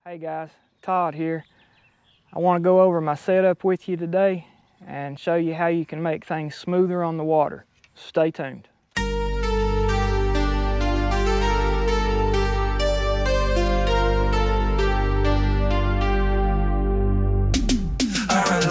Hey guys, Todd here. I want to go over my setup with you today and show you how you can make things smoother on the water. Stay tuned. I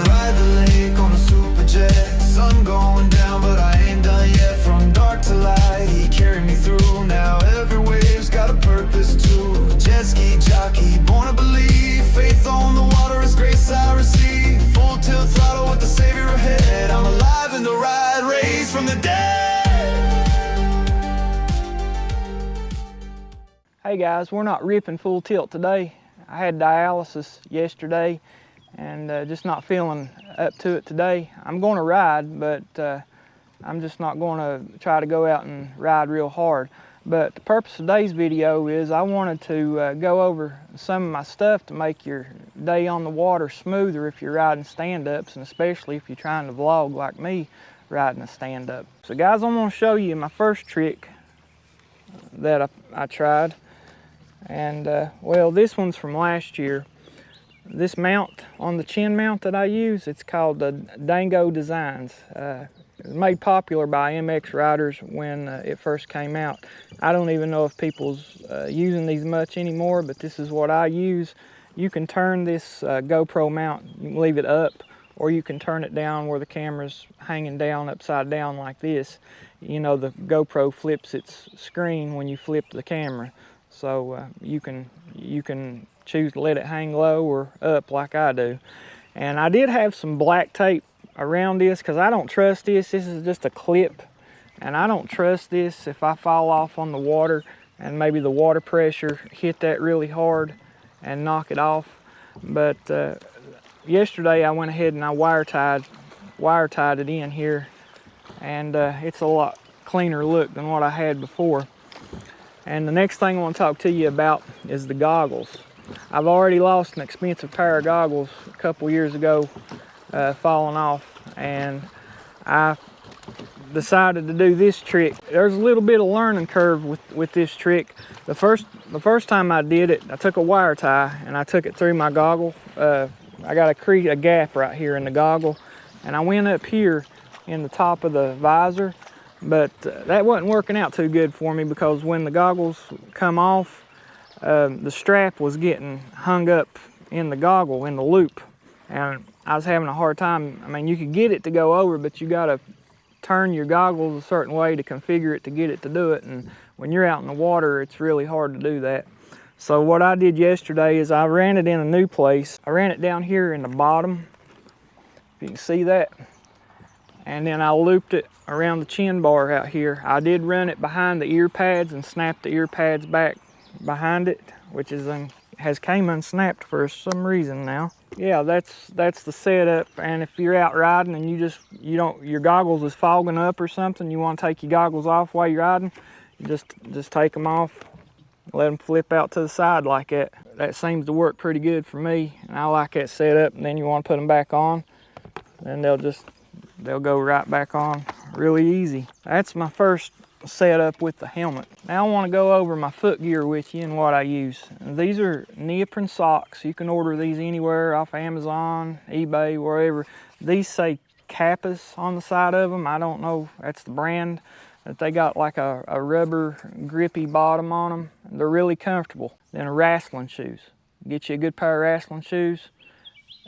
ride the lake on a Superjet. Sun going down, but I ain't done yet. From dark to light, he carried me through. Now every wave's got a purpose too. Jetski, jockey, born to believe. Faith on the water is grace I receive. Full tilt throttle with the savior ahead. I'm alive in the ride, raised from the dead. Hey guys, we're not ripping full tilt today. I had dialysis yesterday and just not feeling up to it today. I'm going to ride, but I'm just not going to try to go out and ride real hard. But the purpose of today's video is I wanted to go over some of my stuff to make your day on the water smoother if you're riding stand-ups, and especially if you're trying to vlog like me riding a stand-up. So guys, I'm going to show you my first trick that I tried. And well, this one's from last year. This mount on the chin mount that I use, it's called the Dango Designs. It was made popular by MX riders when it first came out. I don't even know if people's using these much anymore, but this is what I use. You can turn this GoPro mount, you can leave it up, or you can turn it down where the camera's hanging down upside down like this. You know, the GoPro flips its screen when you flip the camera. So you can choose to let it hang low or up like I do. And I did have some black tape around this because I don't trust this. This is just a clip, and I don't trust this if I fall off on the water and maybe the water pressure hit that really hard and knock it off. But yesterday I went ahead and I wire tied it in here, and it's a lot cleaner look than what I had before. And the next thing I want to talk to you about is the goggles. I've already lost an expensive pair of goggles a couple years ago, falling off, and I decided to do this trick. There's a little bit of learning curve with this trick. The first time I did it, I took a wire tie and I took it through my goggle. I got a gap right here in the goggle, and I went up here in the top of the visor. But that wasn't working out too good for me, because when the goggles come off, the strap was getting hung up in the goggle, in the loop. And I was having a hard time. I mean, you could get it to go over, but you got to turn your goggles a certain way to configure it to get it to do it. And when you're out in the water, it's really hard to do that. So what I did yesterday is I ran it in a new place. I ran it down here in the bottom, if you can see that. And then I looped it around the chin bar out here. I did run it behind the ear pads and snapped the ear pads back behind it, which has came unsnapped for some reason now. Yeah, that's the setup. And if you're out riding and your goggles is fogging up or something, you want to take your goggles off while you're riding, you just take them off, let them flip out to the side like that. That seems to work pretty good for me, and I like that setup. And then you want to put them back on, and they'll go right back on really easy. That's my first setup with the helmet. Now I want to go over my foot gear with you and what I use. And these are neoprene socks. You can order these anywhere, off Amazon, eBay, wherever. These say Kappas on the side of them. I don't know, that's the brand. But they got like a rubber grippy bottom on them. They're really comfortable. Then wrestling shoes. Get you a good pair of wrestling shoes.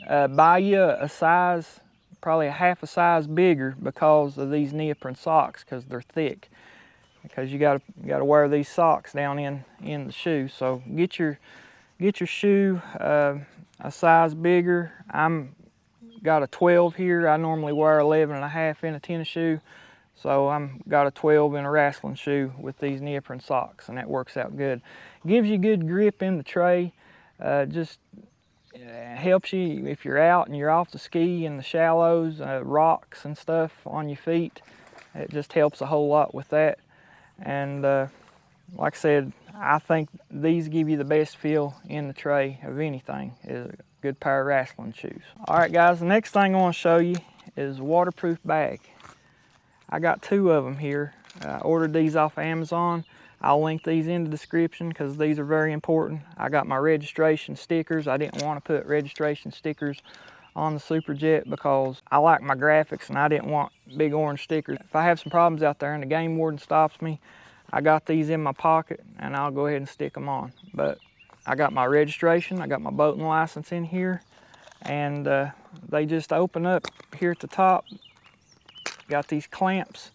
Buy you a size, probably a half a size bigger, because of these neoprene socks, because they're thick. Because you got to wear these socks down in the shoe. So get your shoe a size bigger. I'm got a 12 here. I normally wear 11.5 in a tennis shoe, so I'm got a 12 in a wrestling shoe with these neoprene socks, and that works out good. Gives you good grip in the tray. Just helps you if you're out and you're off the ski in the shallows, rocks and stuff on your feet. It just helps a whole lot with that. And like I said, I think these give you the best feel in the tray of anything, is a good pair of wrestling shoes. All right guys, the next thing I want to show you is a waterproof bag. I got 2 of them here. I ordered these off Amazon. I'll link these in the description because these are very important. I got my registration stickers. I didn't want to put registration stickers on the Superjet because I like my graphics and I didn't want big orange stickers. If I have some problems out there and the game warden stops me, I got these in my pocket and I'll go ahead and stick them on. But I got my registration, I got my boating license in here, and they just open up here at the top. Got these clamps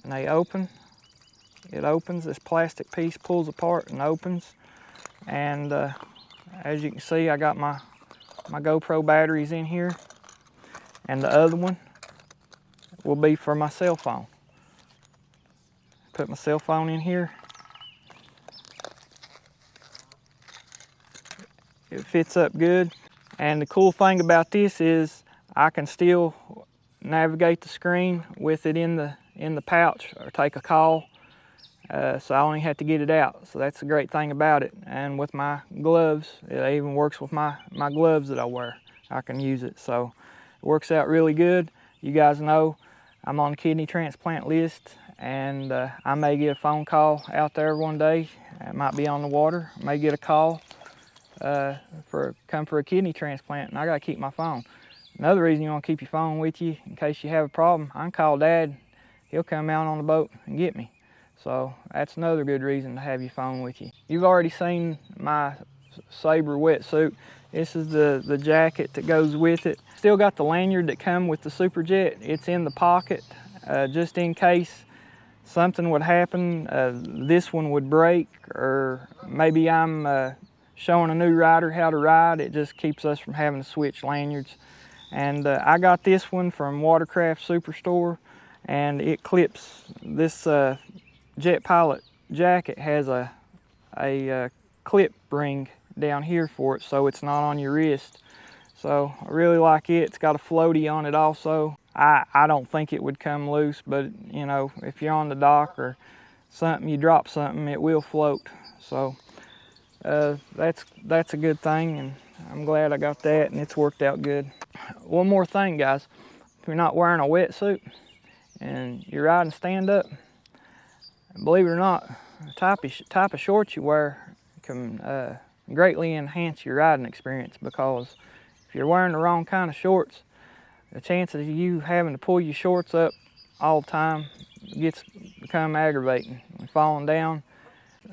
and they open. It opens, this plastic piece pulls apart and opens. And as you can see, I got my GoPro batteries in here. And the other one will be for my cell phone. Put my cell phone in here. It fits up good. And the cool thing about this is I can still navigate the screen with it in the pouch or take a call. So I only have to get it out. So that's the great thing about it. And with my gloves, it even works with my gloves that I wear. I can use it. So it works out really good. You guys know I'm on the kidney transplant list, and I may get a phone call out there one day. It might be on the water. I may get a call come for a kidney transplant, and I gotta keep my phone. Another reason you want to keep your phone with you in case you have a problem, I can call Dad. He'll come out on the boat and get me. So that's another good reason to have your phone with you. You've already seen my Sabre wetsuit. This is the jacket that goes with it. Still got the lanyard that come with the Superjet. It's in the pocket just in case something would happen. This one would break, or maybe I'm showing a new rider how to ride. It just keeps us from having to switch lanyards. And I got this one from Watercraft Superstore, and it clips this Jet Pilot jacket has a clip ring down here for it, so it's not on your wrist. So I really like it. It's got a floaty on it also. I don't think it would come loose, but you know, if you're on the dock or something, you drop something, it will float. So that's a good thing, and I'm glad I got that, and it's worked out good. One more thing, guys. If you're not wearing a wetsuit and you're riding stand up, believe it or not, the type of shorts you wear can greatly enhance your riding experience, because if you're wearing the wrong kind of shorts, the chances of you having to pull your shorts up all the time become aggravating and falling down.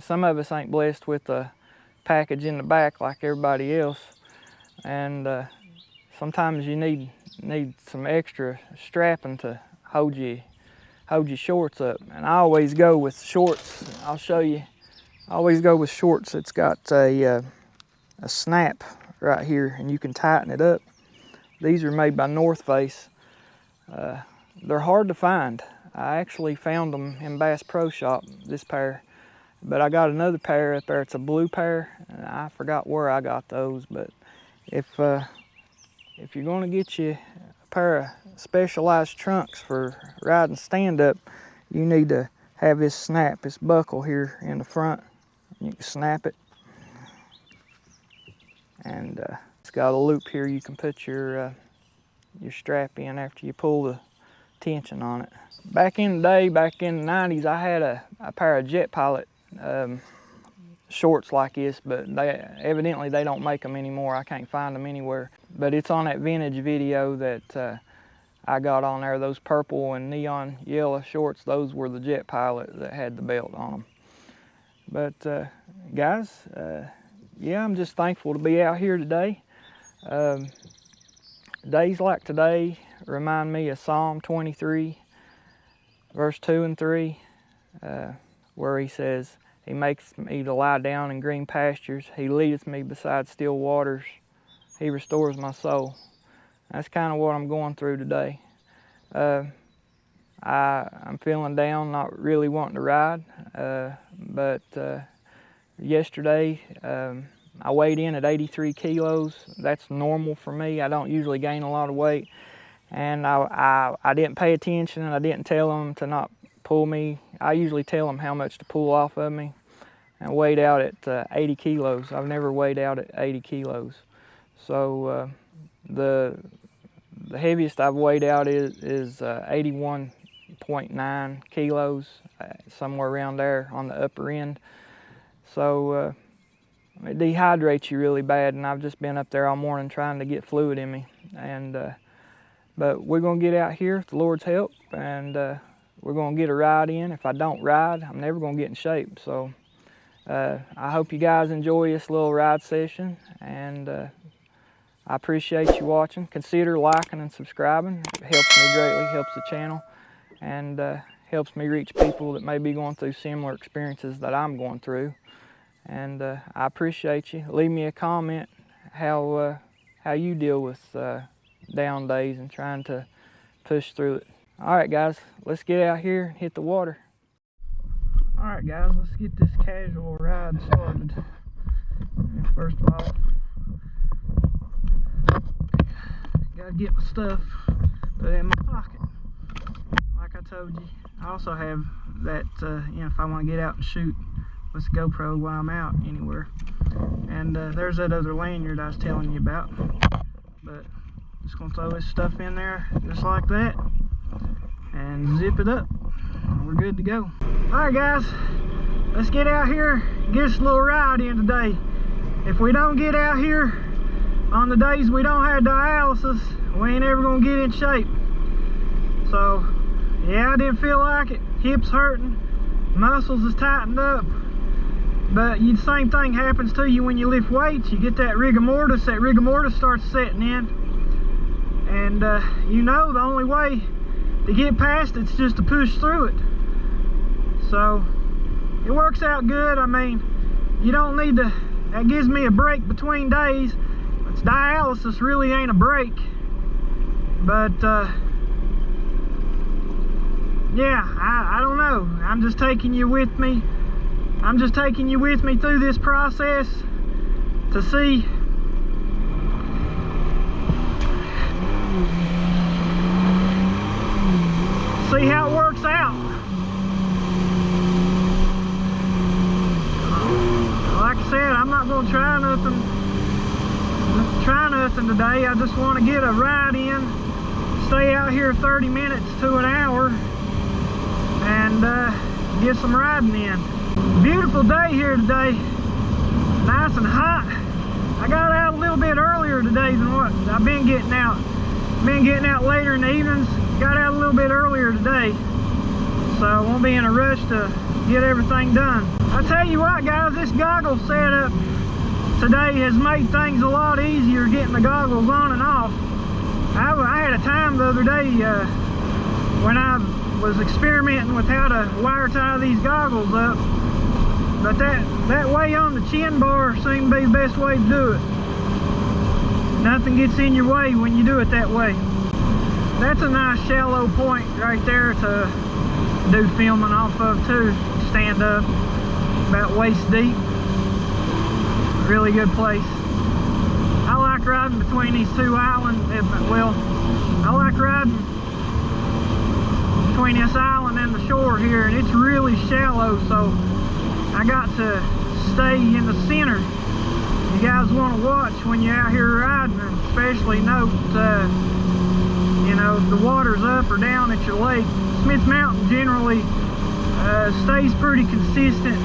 Some of us ain't blessed with a package in the back like everybody else, and sometimes you need some extra strapping to hold your shorts up. And I always go with shorts. I'll show you. I always go with shorts that's got a snap right here, and you can tighten it up. These are made by North Face. They're hard to find. I actually found them in Bass Pro Shop, this pair, but I got another pair up there. It's a blue pair, and I forgot where I got those. But if you're going to get you a pair of specialized trunks for riding stand-up, you need to have this snap, this buckle here in the front. You can snap it, and it's got a loop here you can put your strap in after you pull the tension on it. Back in the day, back in the 90s, I had a pair of Jet Pilot shorts like this, but evidently they don't make them anymore. I can't find them anywhere. But it's on that vintage video that I got on there. Those purple and neon yellow shorts, those were the Jet Pilot that had the belt on them. But guys, yeah, I'm just thankful to be out here today. Days like today remind me of Psalm 23, verse 2 and 3, where he says, "He makes me to lie down in green pastures. He leadeth me beside still waters. He restores my soul." That's kind of what I'm going through today. I'm feeling down, not really wanting to ride, but yesterday I weighed in at 83 kilos. That's normal for me. I don't usually gain a lot of weight, and I didn't pay attention, and I didn't tell them to not pull me. I usually tell them how much to pull off of me. I weighed out at 80 kilos. I've never weighed out at 80 kilos. So the heaviest I've weighed out is 81 0.9 kilos, somewhere around there on the upper end. So it dehydrates you really bad, and I've just been up there all morning trying to get fluid in me. And but we're gonna get out here with the Lord's help, and we're gonna get a ride in. If I don't ride, I'm never gonna get in shape. So I hope you guys enjoy this little ride session, and I appreciate you watching. Consider liking and subscribing. It helps me greatly, helps the channel, and helps me reach people that may be going through similar experiences that I'm going through. And I appreciate you. Leave me a comment how you deal with down days and trying to push through it. All right, guys, let's get out here and hit the water. All right, guys, let's get this casual ride started. And first of all, gotta get my stuff put in my pocket. Like I told you, I also have that, if I want to get out and shoot with the GoPro while I'm out anywhere. And there's that other lanyard I was telling you about. But just gonna throw this stuff in there just like that and zip it up. We're good to go. Alright, guys, let's get out here and get us a little ride in today. If we don't get out here on the days we don't have dialysis, we ain't ever gonna get in shape. So yeah, I didn't feel like it. Hips hurting, muscles is tightened up. But the same thing happens to you when you lift weights. You get that rigor mortis starts setting in. And you know the only way to get past it's just to push through it. So it works out good. I mean, you don't need to, that gives me a break between days. It's dialysis really ain't a break. But yeah, I don't know. I'm just taking you with me. I'm just taking you with me through this process to see how it works out. Like I said, I'm not going to try nothing today. I just want to get a ride in, stay out here 30 minutes to an hour, and get some riding in. Beautiful day here today, nice and hot. I got out a little bit earlier today than what I've been getting out. Been getting out later in the evenings, got out a little bit earlier today, so I won't be in a rush to get everything done. I tell you what, guys, this goggle setup today has made things a lot easier getting the goggles on and off. I had a time the other day when I was experimenting with how to wire tie these goggles up, but that way on the chin bar seemed to be the best way to do it. Nothing gets in your way when you do it that way. That's a nice shallow point right there to do filming off of too. Stand up about waist deep. Really good place. I like riding between these two islands. Well, I like riding between this island and the shore here, and it's really shallow, so I got to stay in the center. You guys want to watch when you're out here riding, and especially note you know, if the water's up or down at your lake. Smith Mountain generally stays pretty consistent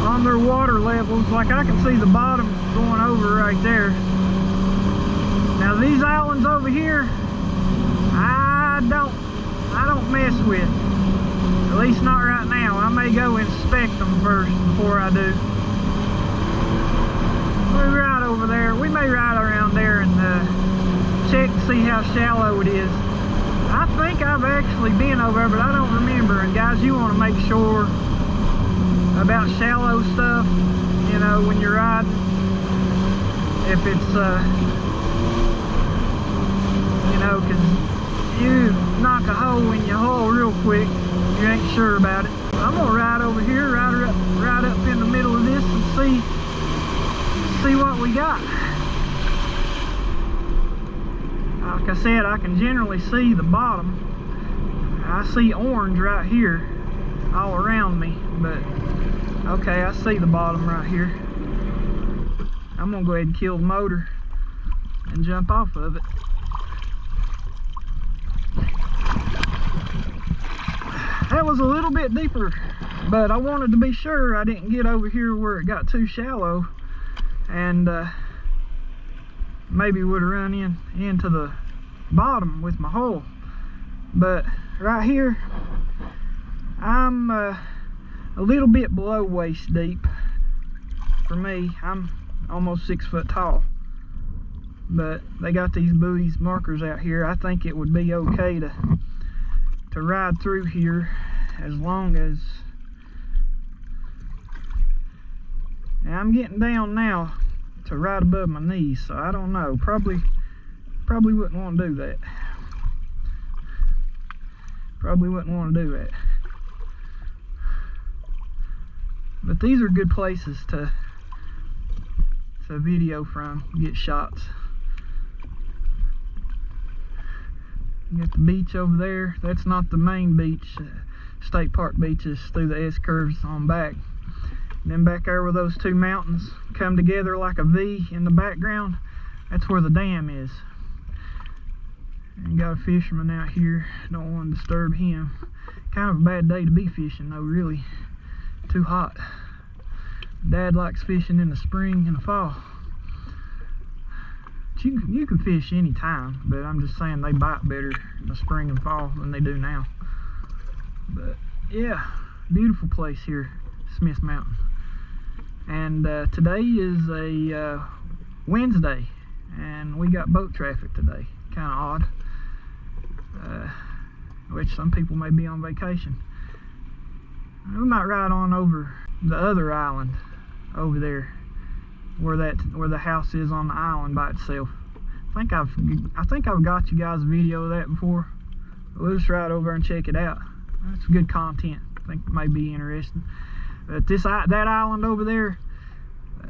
on their water levels. Like I can see the bottom going over right there. Now these islands over here, I don't mess with. At least not right now. I may go inspect them first before I do. We ride over there. We may ride around there and check to see how shallow it is. I think I've actually been over there, but I don't remember. And guys, you want to make sure about shallow stuff, you know, when you're riding. If it's, you know, because you knock a hole in your hull real quick, you ain't sure about it. I'm gonna ride over here, ride up in the middle of this and see what we got. Like I said, I can generally see the bottom. I see orange right here all around me, but okay, I see the bottom right here. I'm gonna go ahead and kill the motor and jump off of it. That was a little bit deeper, but I wanted to be sure I didn't get over here where it got too shallow, and maybe would have run into the bottom with my hole. But right here, I'm a little bit below waist deep. For me, I'm almost 6 foot tall, but they got these buoys markers out here. I think it would be okay to ride through here, as long as, and I'm getting down now to right above my knees, so I don't know, probably wouldn't want to do that. Probably wouldn't want to do that. But these are good places to video from, get shots. You got the beach over there. That's not the main beach. State Park beach is through the S-curves on back. And then back there where those two mountains come together like a V in the background, that's where the dam is. And you got a fisherman out here. Don't want to disturb him. Kind of a bad day to be fishing though, really. Too hot. Dad likes fishing in the spring and the fall. You can fish any time, but I'm just saying they bite better in the spring and fall than they do now. But yeah, beautiful place here, Smith Mountain. And today is a Wednesday, and we got boat traffic today. Kind of odd, which some people may be on vacation. We might ride on over the other island over there, where the house is on the island by itself. I think I've got you guys a video of that before. We'll just ride over and check it out. That's good content. I think it may be interesting. But that island over there,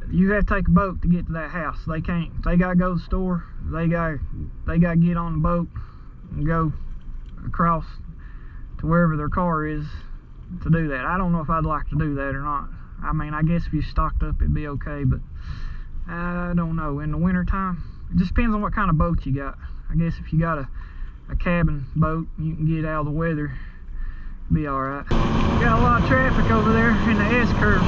you have to take a boat to get to that house. They can't. They gotta go to the store. They gotta get on the boat and go across to wherever their car is to do that. I don't know if I'd like to do that or not. I mean, I guess if you stocked up, it'd be okay, but I don't know. In the winter time, it just depends on what kind of boat you got. I guess if you got a cabin boat, you can get out of the weather, be all right. Got a lot of traffic over there in the S-curve.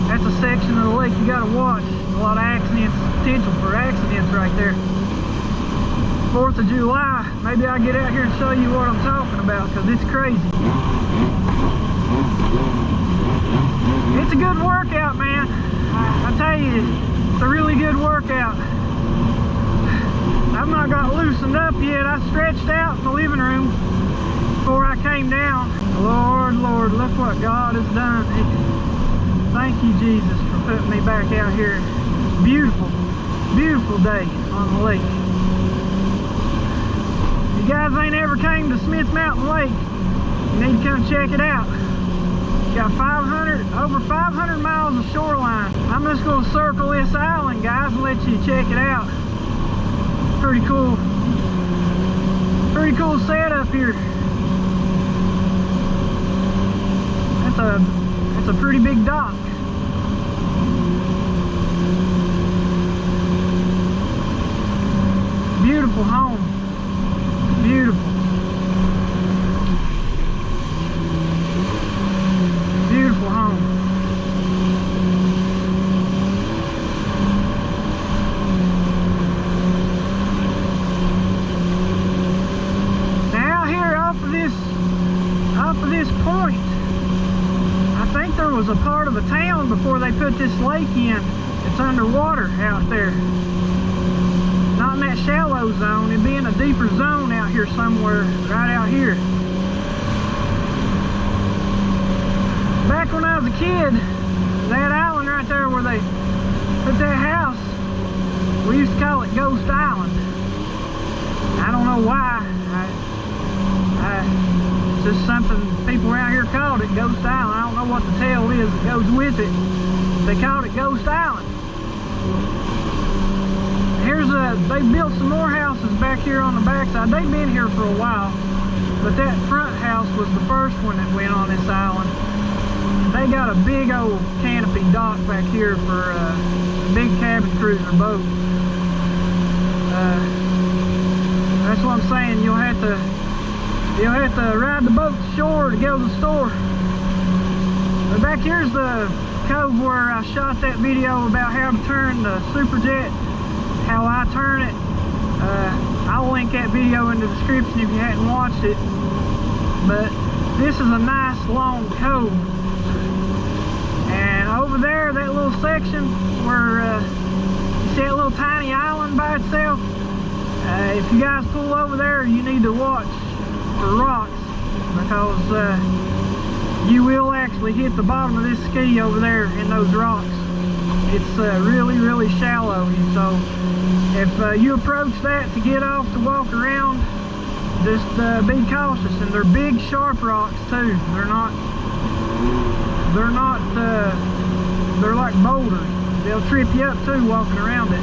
That's a section of the lake you gotta watch. A lot of accidents, potential for accidents right there. 4th of July, maybe I'll get out here and show you what I'm talking about, because it's crazy. It's a good workout, man. I tell you, it's a really good workout. I've not got loosened up yet. I stretched out in the living room before I came down. Lord, look what God has done. Thank you, Jesus, for putting me back out here. Beautiful, beautiful day on the lake. If you guys ain't ever came to Smith Mountain Lake, you need to come check it out. Got over 500 miles of shoreline. I'm just going to circle this island, guys, and let you check it out. Pretty cool setup here. That's a pretty big dock. Beautiful home. Beautiful. Beautiful home. Now here off of this point, I think there was a part of a town before they put this lake in. It's underwater out there. Not in that shallow zone. It'd be in a deeper zone out here somewhere, right out here. Back when I was a kid, that island right there where they put that house, we used to call it Ghost Island. I don't know why. It's just something people around here called it, Ghost Island. I don't know what the tale is that goes with it. They called it Ghost Island. They built some more houses back here on the backside. They've been here for a while, but that front house was the first one that went on this island. They got a big old canopy dock back here for a big cabin cruiser boat. That's what I'm saying. You'll have to You'll have to ride the boat to shore to go to the store. But back here's the cove where I shot that video about how to turn the Superjet, how I turn it. I'll link that video in the description if you hadn't watched it. But this is a nice long cove. And over there, that little section where you see that little tiny island by itself, if you guys pull over there, you need to watch for rocks, because you will actually hit the bottom of this ski over there in those rocks. It's really shallow, so if you approach that to get off to walk around, just be cautious. And they're big sharp rocks too. They're like boulders. They'll trip you up too walking around it.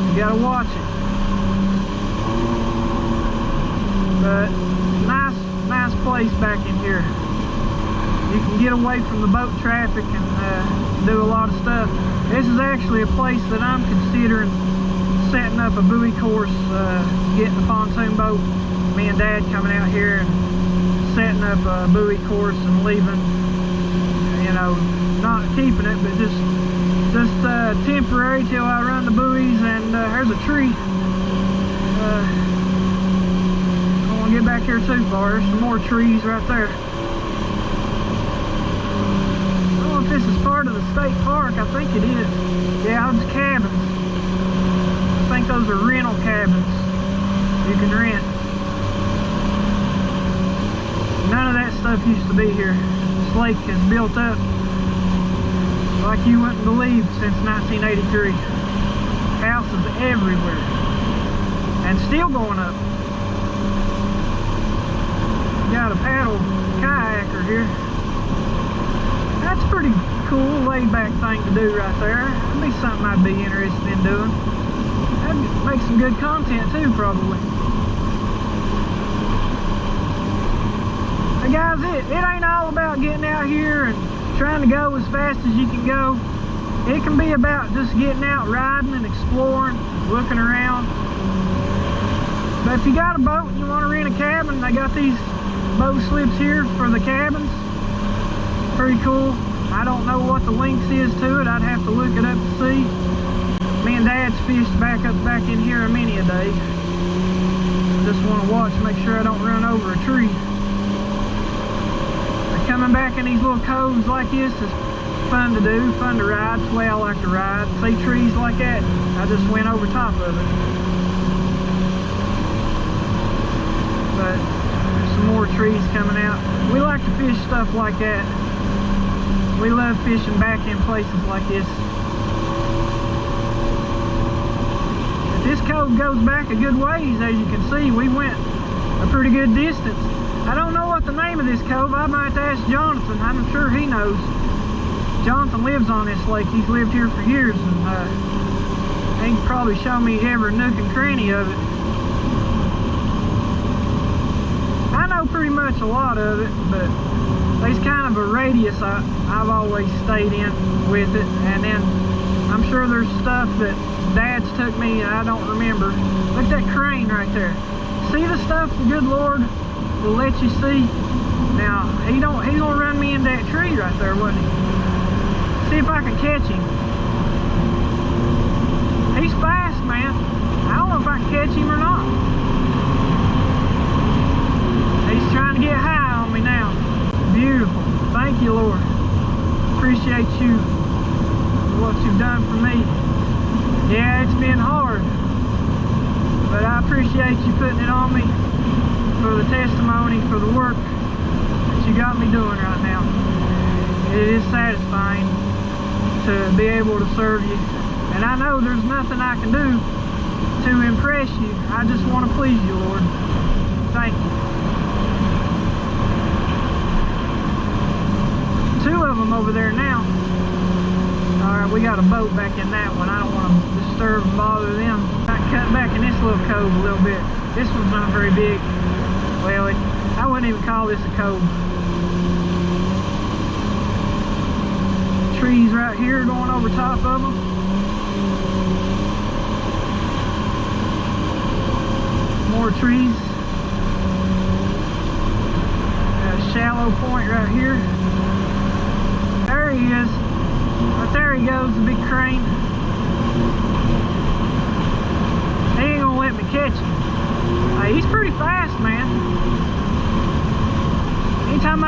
You gotta watch it. But nice place back in here. You can get away from the boat traffic and do a lot of stuff. This is actually a place that I'm considering setting up a buoy course, getting a pontoon boat. Me and Dad coming out here and setting up a buoy course and leaving, you know, not keeping it, but just temporary till I run the buoys. And there's a tree. I don't want to get back here too far. There's some more trees right there. I don't know if this is part of the state park. I think it is. Yeah, it's cabins. I think those are rental cabins you can rent. None of that stuff used to be here. This lake has built up like you wouldn't believe since 1983. Houses everywhere. And still going up. Got a paddle kayaker here. That's a pretty cool, laid-back thing to do right there. That'd be something I'd be interested in doing. That'd make some good content too, probably. Hey guys, it ain't all about getting out here and trying to go as fast as you can go. It can be about just getting out riding and exploring, looking around. But if you got a boat and you want to rent a cabin, they got these boat slips here for the cabins. Pretty cool. I don't know what the length is to it. I'd have to look it up to see. Me and Dad's fished back in here many a day. Just want to watch, make sure I don't run over a tree. Coming back in these little coves like this is fun to do, fun to ride. It's the way I like to ride. See trees like that, I just went over top of it. But there's some more trees coming out. We like to fish stuff like that. We love fishing back in places like this. But this cove goes back a good ways. As you can see, we went a pretty good distance. I don't know what the name of this cove. I might ask Jonathan. I'm sure he knows. Jonathan lives on this lake. He's lived here for years, and he can probably show me every nook and cranny of it. I know pretty much a lot of it, but there's kind of a radius I've always stayed in with it. And then I'm sure there's stuff that Dad's took me and I don't remember. Look at that crane right there. See the stuff the good Lord will let you see. Now he's gonna run me into that tree right there, wasn't he? See if I can catch him. He's fast, man. I don't know if I can catch him or not. He's trying to get high on me now. Beautiful. Thank you, Lord. Appreciate you for what you've done for me. Yeah, it's been hard, but I appreciate you putting it on me for the testimony, for the work that you got me doing right now. It is satisfying to be able to serve you. And I know there's nothing I can do to impress you. I just want to please you, Lord. Thank you. Two of them over there now. Alright, we got a boat back in that one. I don't want to disturb and bother them. I cut back in this little cove a little bit. This one's not very big. Well, I wouldn't even call this a cove. Trees right here going over top of them. More trees.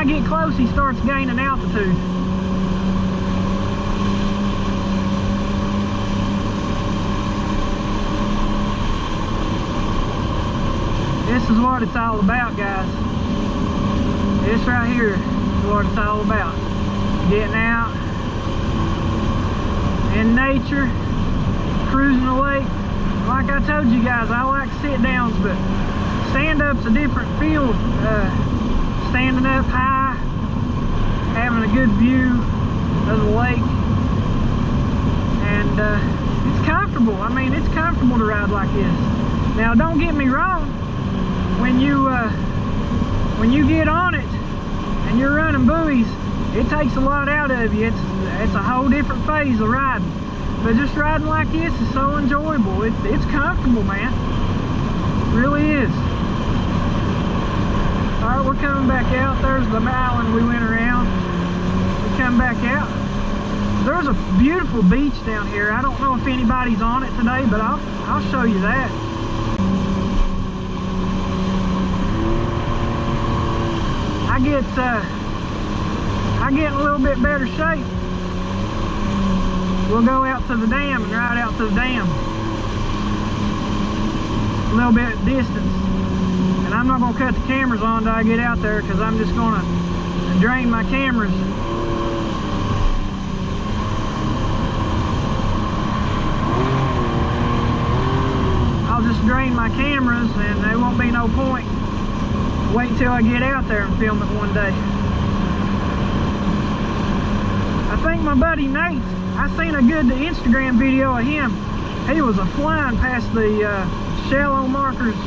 I get close, he starts gaining altitude. This is what it's all about, guys. This right here is what it's all about. Getting out in nature, cruising the lake. Like I told you guys, I like sit downs, but stand-up's a different feel. Standing up high, having a good view of the lake, and it's comfortable. I mean, it's comfortable to ride like this. Now, don't get me wrong. When you get on it and you're running buoys, it takes a lot out of you. It's a whole different phase of riding. But just riding like this is so enjoyable. It's comfortable, man. It really is. Alright, we're coming back out. There's the island we went around. We come back out. There's a beautiful beach down here. I don't know if anybody's on it today, but I'll show you that. I get in a little bit better shape. We'll go out to the dam and ride out to the dam. A little bit distance. And I'm not going to cut the cameras on until I get out there, because I'm just going to drain my cameras. I'll just drain my cameras and there won't be no point. Wait until I get out there and film it one day. I think my buddy Nate, I seen a good Instagram video of him. He was flying past the shallow markers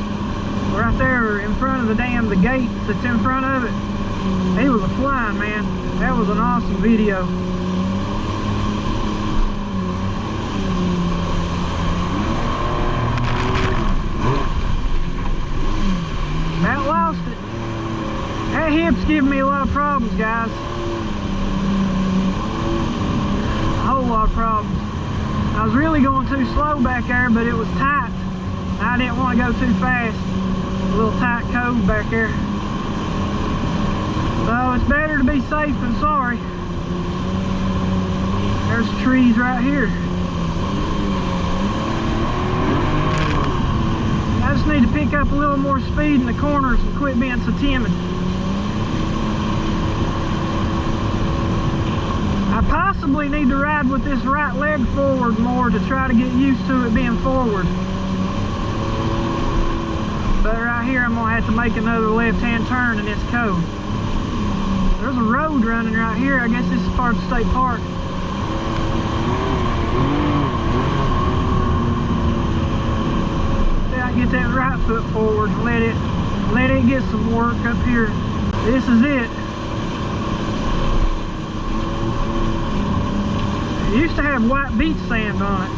right there in front of the dam, the gate that's in front of it. He was flying, man. That was an awesome video. About lost it. That hip's giving me a lot of problems, guys. A whole lot of problems. I was really going too slow back there, but it was tight. I didn't want to go too fast. A little tight cove back there. So it's better to be safe than sorry. There's trees right here. I just need to pick up a little more speed in the corners and quit being so timid. I possibly need to ride with this right leg forward more to try to get used to it being forward. But right here I'm going to have to make another left-hand turn in this cove. There's a road running right here. I guess this is part of the state park. Get that right foot forward and let it get some work up here. This is it. It used to have white beach sand on it.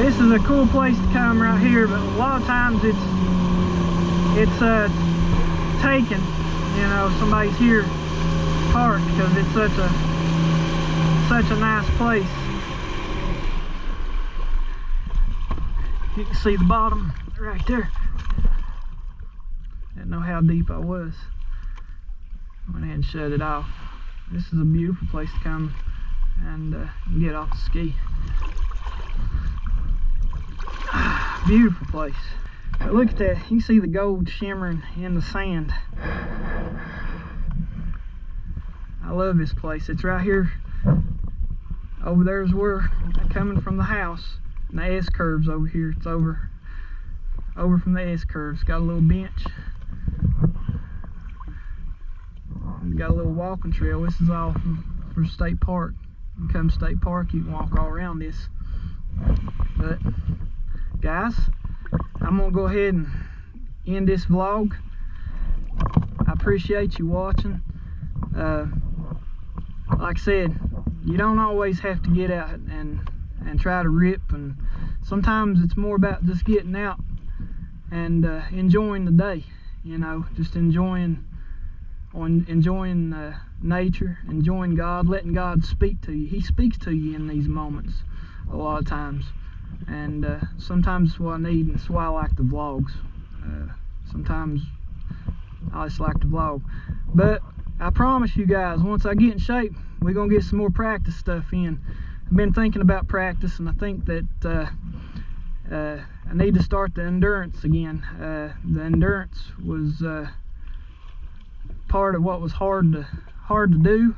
This is a cool place to come right here, but a lot of times it's taken. You know, somebody's here parked because it's such a nice place. You can see the bottom right there. Didn't know how deep I was. Went ahead and shut it off. This is a beautiful place to come and get off the ski. Beautiful place. But look at that. You can see the gold shimmering in the sand. I love this place. It's right here. Over there is where coming from the house. And the S-curves over here, it's over from the S-curves. Got a little bench. Got a little walking trail. This is all from State Park. You come to State Park, you can walk all around this. But guys, I'm gonna go ahead and end this vlog. I appreciate you watching. Like I said, you don't always have to get out and try to rip, and sometimes it's more about just getting out and enjoying the day, you know, just enjoying nature, enjoying God, letting God speak to you. He speaks to you in these moments a lot of times, and sometimes it's what I need, and it's why I like the vlogs. sometimes I just like to vlog. But I promise you guys, once I get in shape, we're gonna get some more practice stuff in. I've been thinking about practice, and I think that I need to start the endurance again. The endurance was part of what was hard to do.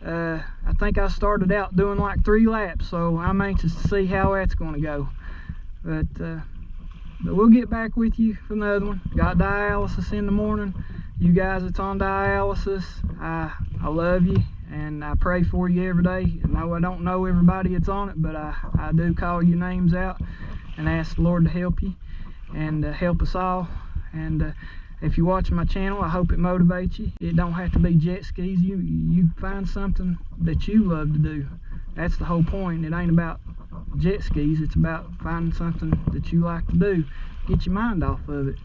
I think I started out doing like 3 laps, so I'm anxious to see how that's going to go. But we'll get back with you for another one. Got dialysis in the morning. You guys that's on dialysis, I love you, and I pray for you every day. I know I don't know everybody that's on it, but I do call your names out and ask the Lord to help you and help us all. And if you're watching my channel, I hope it motivates you. It don't have to be jet skis. You find something that you love to do. That's the whole point. It ain't about jet skis. It's about finding something that you like to do. Get your mind off of it,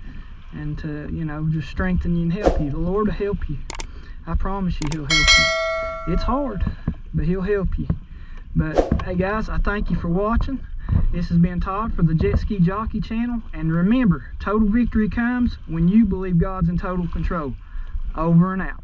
and to, you know, just strengthen you and help you. The Lord will help you. I promise you, He'll help you. It's hard, but He'll help you. But hey guys, I thank you for watching. This has been Todd for the Jetski Jockey channel, and remember, total victory comes when you believe God's in total control. Over and out.